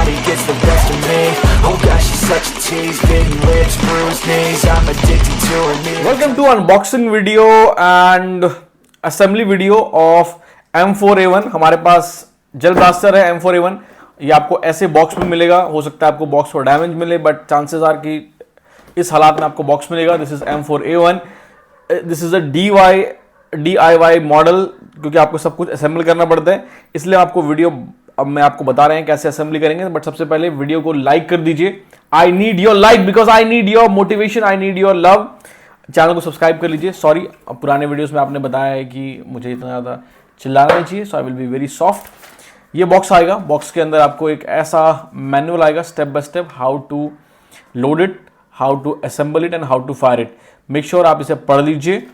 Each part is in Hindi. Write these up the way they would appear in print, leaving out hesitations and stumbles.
body gets the best of me. Oh gosh, she's such a tease. Bitten lips, bruised knees. I'm addicted to her knees. Welcome to unboxing video and assembly video of M4A1. हमारे पास जेल ब्लास्टर है M4A1. ये आपको ऐसे बॉक्स में मिलेगा. हो सकता है आपको बॉक्स पर डैमेज मिले, बट चांसेस आर कि इस हालात में आपको बॉक्स मिलेगा. This is M4A1. This is a DIY model, क्योंकि आपको सब कुछ असेंबल करना पड़ता है, इसलिए आपको वीडियो अब मैं आपको बता रहे हैं कैसे असेंबली करेंगे. बट सबसे पहले वीडियो को लाइक कर दीजिए. I need your like because I need your motivation, I need your love. Channel को सब्सक्राइब कर लीजिए. सॉरी, पुराने वीडियोस में आपने बताया है कि मुझे इतना ज़्यादा चिल्लाना नहीं चाहिए, so I will be very soft. ये बॉक्स आएगा. बॉक्स के अंदर आपको एक ऐसा मैनुअल आएगा, step by step, how to load it, how to assemble it and how to fire it. Make sure आप इसे पढ़ लीजिए.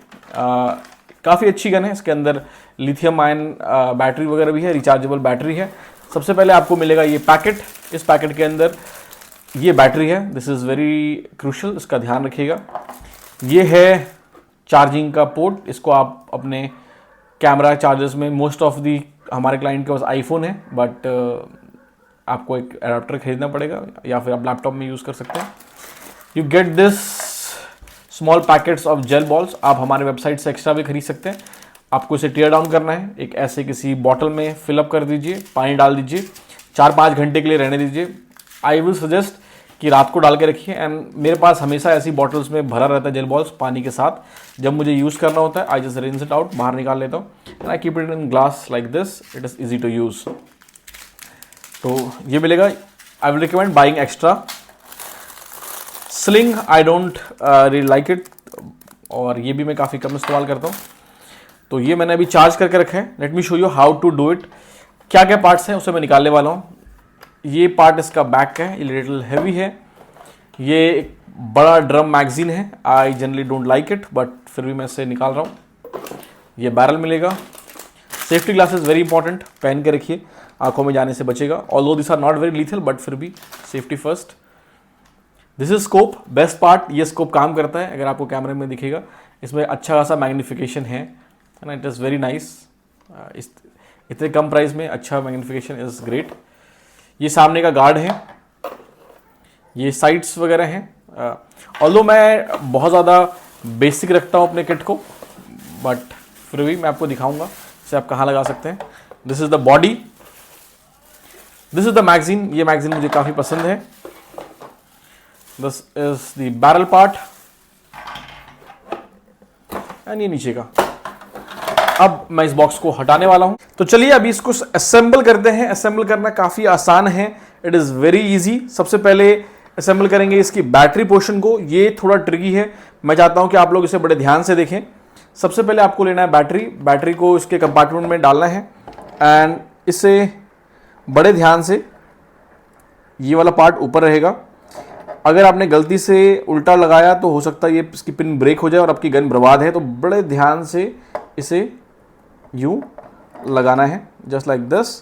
काफ़ी अच्छी गन है. इसके अंदर लिथियम आयन बैटरी वगैरह भी है, रिचार्जेबल बैटरी है. सबसे पहले आपको मिलेगा ये पैकेट. इस पैकेट के अंदर ये बैटरी है. दिस इज़ वेरी क्रूशल, इसका ध्यान रखिएगा. ये है चार्जिंग का पोर्ट. इसको आप अपने कैमरा चार्जर्स में, मोस्ट ऑफ दी हमारे क्लाइंट के पास आईफोन है, बट आपको एक एडाप्टर खरीदना पड़ेगा या फिर आप लैपटॉप में यूज़ कर सकते हैं. You get this small packets of gel balls. आप हमारे वेबसाइट से एक्स्ट्रा भी खरीद सकते हैं. आपको इसे टीयर डाउन करना है. एक ऐसे किसी बॉटल में फिलअप कर दीजिए, पानी डाल दीजिए, 4-5 घंटे के लिए रहने दीजिए. आई विल सजेस्ट कि रात को डाल के रखिए. एंड मेरे पास हमेशा ऐसी बॉटल्स में भरा रहता है जेल बॉल्स पानी के साथ. जब मुझे यूज़ करना होता है, I just rinse it out, बाहर निकाल लेता हूँ, and I keep it in glass like this. It is easy to use. तो ये मिलेगा. I will recommend buying extra. Sling I don't really like it, और ये भी मैं काफ़ी कम इस्तेमाल करता हूँ. तो ये मैंने अभी चार्ज करके रखा है. Let me show you how to do it. क्या क्या पार्ट्स हैं उसे मैं निकालने वाला हूँ. ये पार्ट इसका बैक का है, ये लिटिल हैवी है. ये एक बड़ा ड्रम मैगजीन है. I generally don't like it, but फिर भी मैं इसे निकाल रहा हूँ. ये बैरल मिलेगा. सेफ्टी ग्लासेस वेरी इंपॉर्टेंट, पहन के रखिए, आंखों में जाने से बचेगा. Although this are not very lethal, but फिर भी safety first. This is scope. Best part, ये स्कोप काम करता है. अगर आपको कैमरे में दिखेगा, इसमें अच्छा खासा मैग्नीफिकेशन है, and it is very nice. इतने कम प्राइस में अच्छा मैग्नीफिकेशन इज़ ग्रेट. ये सामने का गार्ड है. ये साइड्स वगैरह हैं. ऑल्दो मैं बहुत ज़्यादा बेसिक रखता हूँ अपने किट को, बट फिर भी मैं आपको दिखाऊंगा इसे आप कहाँ लगा सकते हैं. This is the body. This is the magazine. ये मैगजीन मुझे काफ़ी पसंद है. This is the barrel part, and ये नीचे का. अब मैं इस बॉक्स को हटाने वाला हूं. तो चलिए अभी इसको असेंबल करते हैं. असेंबल करना काफ़ी आसान है. It is very easy. सबसे पहले असेंबल करेंगे इसकी बैटरी पोर्शन को. ये थोड़ा ट्रिकी है. मैं चाहता हूं कि आप लोग इसे बड़े ध्यान से देखें. सबसे पहले आपको लेना है बैटरी. बैटरी को इसके कंपार्टमेंट में डालना है, एंड इसे बड़े ध्यान से, ये वाला पार्ट ऊपर रहेगा. अगर आपने गलती से उल्टा लगाया तो हो सकता है ये इसकी पिन ब्रेक हो जाए और आपकी गन बर्बाद है. तो बड़े ध्यान से इसे यूँ लगाना है, just like this.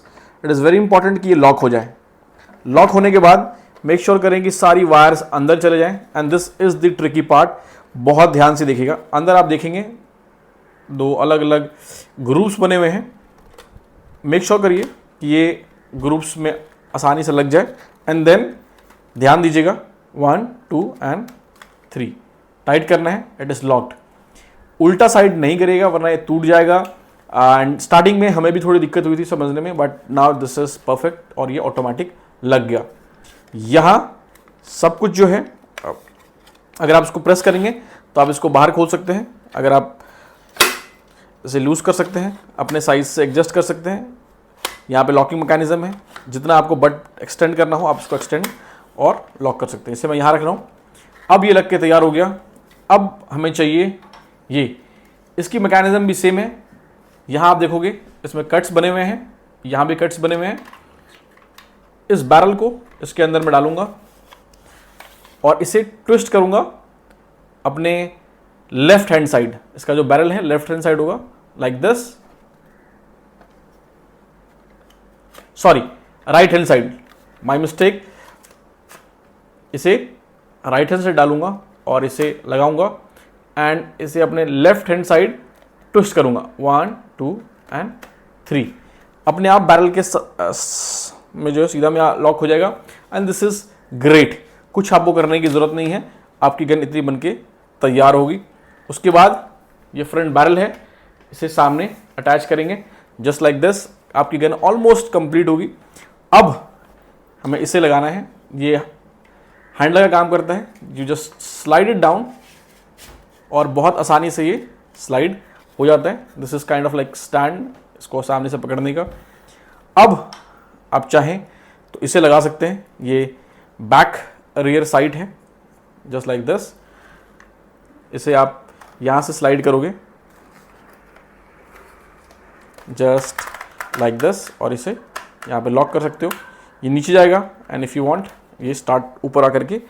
It is very important कि ये लॉक हो जाए. लॉक होने के बाद मेक श्योर करें कि सारी वायर्स अंदर चले जाएं. And this is the tricky part. बहुत ध्यान से देखिएगा. अंदर आप देखेंगे 2 अलग अलग ग्रुप्स बने हुए हैं. मेक श्योर करिए कि ये ग्रुप्स में आसानी से लग जाए. एंड देन ध्यान दीजिएगा, 1 2 एंड 3 टाइट करना है. It is locked. उल्टा साइड नहीं करेगा वरना ये टूट जाएगा. एंड स्टार्टिंग में हमें भी थोड़ी दिक्कत हुई थी समझने में, but now this is perfect, और ये ऑटोमेटिक लग गया. यहाँ सब कुछ जो है, अगर आप इसको प्रेस करेंगे तो आप इसको बाहर खोल सकते हैं. अगर आप इसे लूज कर सकते हैं, अपने साइज से एडजस्ट कर सकते हैं. यहाँ पे लॉकिंग मैकेनिज्म है. जितना आपको बट एक्सटेंड करना हो आप इसको एक्सटेंड और लॉक कर सकते हैं. इसे मैं यहाँ रख रहा हूँ. अब ये लग के तैयार हो गया. अब हमें चाहिए ये. इसकी मैकेनिज्म भी सेम है. यहाँ आप देखोगे इसमें कट्स बने हुए हैं, यहाँ भी कट्स बने हुए हैं. इस बैरल को इसके अंदर मैं डालूंगा और इसे ट्विस्ट करूंगा अपने लेफ्ट हैंड साइड. इसका जो बैरल है लेफ्ट हैंड साइड होगा, like this. Sorry, right hand side, my mistake. इसे राइट हैंड से डालूंगा और इसे लगाऊंगा, एंड इसे अपने लेफ्ट हैंड साइड ट्विस्ट करूंगा. 1 2 एंड 3. अपने आप बैरल के में जो है सीधा में लॉक हो जाएगा एंड दिस इज़ ग्रेट। कुछ आपको करने की ज़रूरत नहीं है, आपकी गन इतनी बन के तैयार होगी। उसके बाद ये फ्रंट बैरल है, इसे सामने अटैच करेंगे जस्ट लाइक दिस, आपकी गन ऑलमोस्ट कंप्लीट होगी। अब हमें इसे लगाना है, ये हैंडल का काम करता है, you just slide it down और बहुत आसानी से ये स्लाइड हो जाता है। This is kind of like stand, इसको सामने से पकड़ने का। अब आप चाहें तो इसे लगा सकते हैं, ये बैक रियर साइड है जस्ट लाइक दिस। इसे आप यहाँ से स्लाइड करोगे जस्ट लाइक दिस और इसे यहाँ पे लॉक कर सकते हो, ये नीचे जाएगा एंड इफ़ यू वांट ये स्टार्ट ऊपर आकर के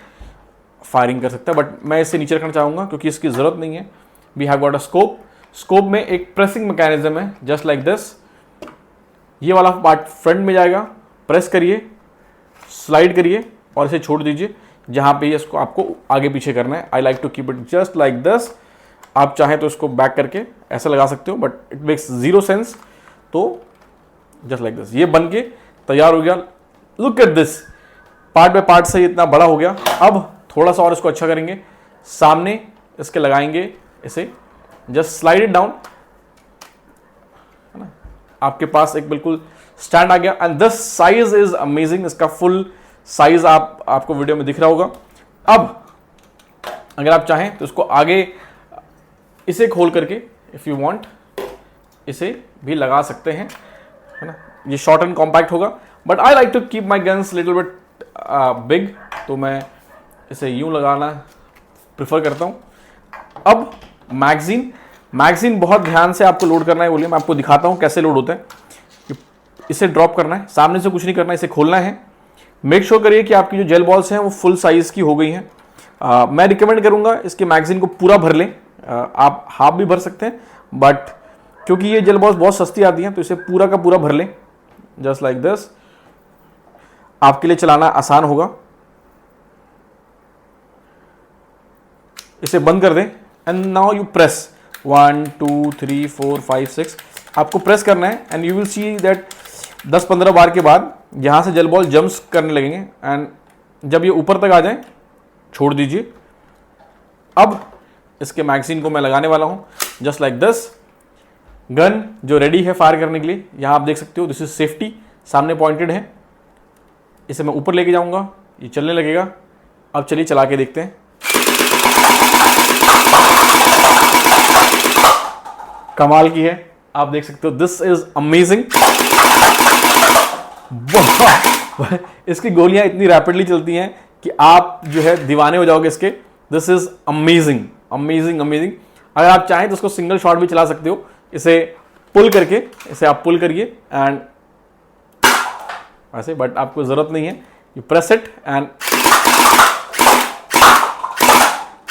फायरिंग कर सकता है, बट मैं इसे नीचे रखना चाहूँगा क्योंकि इसकी ज़रूरत नहीं है। We have got a scope, scope में एक प्रेसिंग मैकेनिज्म है जस्ट लाइक दिस। ये वाला पार्ट फ्रंट में जाएगा, प्रेस करिए, स्लाइड करिए और इसे छोड़ दीजिए जहाँ पे इसको आपको आगे पीछे करना है। I like to keep it just like this. आप चाहें तो इसको बैक करके ऐसा लगा सकते हो, but it makes zero sense. तो जस्ट लाइक दिस ये बन के तैयार हो गया। Look at this, part by part से इतना बड़ा हो गया। अब थोड़ा सा और इसको अच्छा करेंगे, सामने इसके लगाएंगे, इसे जस्ट स्लाइड इट डाउन, है ना, आपके पास एक बिल्कुल स्टैंड आ गया and this size is amazing. इसका फुल साइज आपको वीडियो में दिख रहा होगा। अब अगर आप चाहें तो इसको आगे इसे खोल करके इफ़ यू वांट इसे भी लगा सकते हैं, है ना। ये शॉर्ट एंड कॉम्पैक्ट होगा, but I like to keep my guns little bit big, तो मैं इसे यूं लगाना प्रेफर करता हूँ। अब मैगजीन बहुत ध्यान से आपको लोड करना है। बोलिए मैं आपको दिखाता हूँ कैसे लोड होता है। इसे ड्रॉप करना है, सामने से कुछ नहीं करना है, इसे खोलना है। मेक श्योर करिए कि आपकी जो जेल बॉल्स हैं वो फुल साइज़ की हो गई हैं। मैं रिकमेंड करूँगा इसके मैगजीन को पूरा भर लें। आप हाफ भी भर सकते हैं, बट क्योंकि ये जेल बॉल्स बहुत सस्ती आती हैं तो इसे पूरा का पूरा भर लें जस्ट लाइक दिस। आपके लिए चलाना आसान होगा। इसे बंद कर दें एंड नाउ यू प्रेस 1 2 3 4 5 6। आपको प्रेस करना है and you will see that 10-15 बार के बाद यहाँ से जेल बॉल जंप्स करने लगेंगे एंड जब ये ऊपर तक आ जाए छोड़ दीजिए। अब इसके मैगजीन को मैं लगाने वाला हूँ जस्ट लाइक दिस। गन जो रेडी है फायर करने के लिए, यहाँ आप देख सकते हो दिस इज सेफ्टी, सामने पॉइंटेड है। इसे मैं ऊपर लेके जाऊँगा, ये चलने लगेगा। अब चलिए चला के देखते हैं। कमाल की है, आप देख सकते हो, दिस इज अमेजिंग। इसकी गोलियां इतनी रैपिडली चलती हैं कि आप जो है दीवाने हो जाओगे इसके। This is amazing amazing amazing. अगर आप चाहें तो उसको सिंगल शॉट भी चला सकते हो। इसे पुल करके, इसे आप पुल करिए एंड ऐसे, बट आपको जरूरत नहीं है। You press it and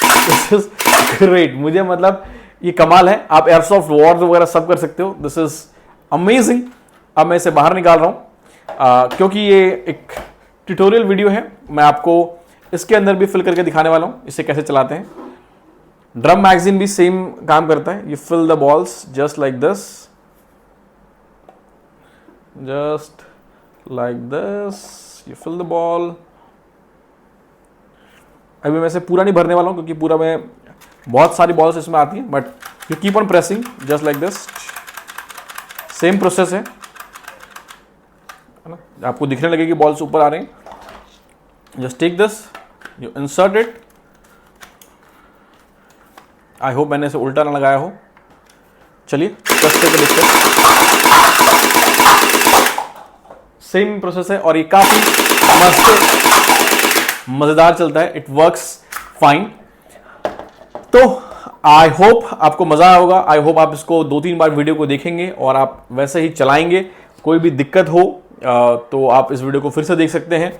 this is great. मुझे मतलब ये कमाल है। आप एयरसॉफ्ट वॉर्स वगैरह सब कर सकते हो। This is amazing. अब मैं इसे बाहर निकाल रहा हूँ क्योंकि ये एक ट्यूटोरियल वीडियो है। मैं आपको इसके अंदर भी फिल करके दिखाने वाला हूँ इसे कैसे चलाते हैं। ड्रम मैगजीन भी सेम काम करता है। You fill the balls just like this, just like this, you fill the ball. अभी मैं इसे पूरा नहीं भरने वाला हूँ क्योंकि पूरा मैं बहुत सारी बॉल्स इसमें आती हैं, but you keep on pressing just like this. Same process है ना। आपको दिखने लगेगी बॉल्स ऊपर आ रही हैं। Just take this, you insert it. I hope मैंने इसे उल्टा ना लगाया हो। चलिए प्रेस करके देखते हैं। सेम प्रोसेस है और ये काफी मजेदार चलता है। It works fine. तो आई होप आपको मजा आया होगा। आई होप आप इसको 2-3 बार वीडियो को देखेंगे और आप वैसे ही चलाएंगे। कोई भी दिक्कत हो तो आप इस वीडियो को फिर से देख सकते हैं।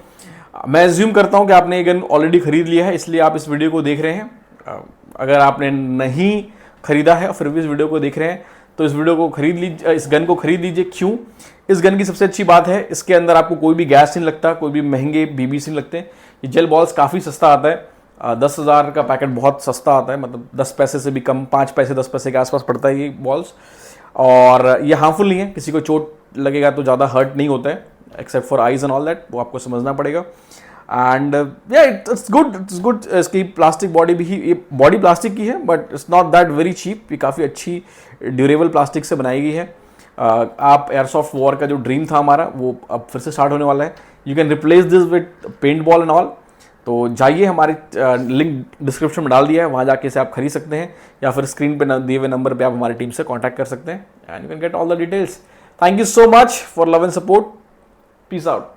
मैं एज्यूम करता हूं कि आपने ये गन ऑलरेडी खरीद लिया है, इसलिए आप इस वीडियो को देख रहे हैं। अगर आपने नहीं खरीदा है और फिर भी इस वीडियो को देख रहे हैं तो इस वीडियो को खरीद लीजिए, इस गन को खरीद लीजिए। क्यों? इस गन की सबसे अच्छी बात है इसके अंदर आपको कोई भी गैस नहीं लगता, कोई भी महंगे बीबीसी नहीं लगते। ये जेल बॉल्स काफ़ी सस्ता आता है। 10,000 का पैकेट बहुत सस्ता आता है, मतलब 10 पैसे से भी कम, 5 पैसे 10 पैसे के आसपास पड़ता है ये बॉल्स। और ये हार्मफुल नहीं है, किसी को चोट लगेगा तो ज़्यादा हर्ट नहीं होता है। Except for eyes and all that, वो आपको समझना पड़ेगा। And yeah it's good. इसकी प्लास्टिक बॉडी भी, ये बॉडी प्लास्टिक की है but it's not that very cheap, ये काफ़ी अच्छी ड्यूरेबल प्लास्टिक से बनाई गई है। आप एयरसॉफ्ट वॉर का जो ड्रीम था हमारा वो अब फिर से स्टार्ट होने वाला है। You can replace this with paint ball and all. तो जाइए, हमारे लिंक डिस्क्रिप्शन में डाल दिया है, वहाँ जाके इसे आप खरीद सकते हैं, या फिर स्क्रीन पे दिए हुए नंबर पे आप हमारी टीम से कांटेक्ट कर सकते हैं and you can get all the details. Thank you so much for love and support. Peace out.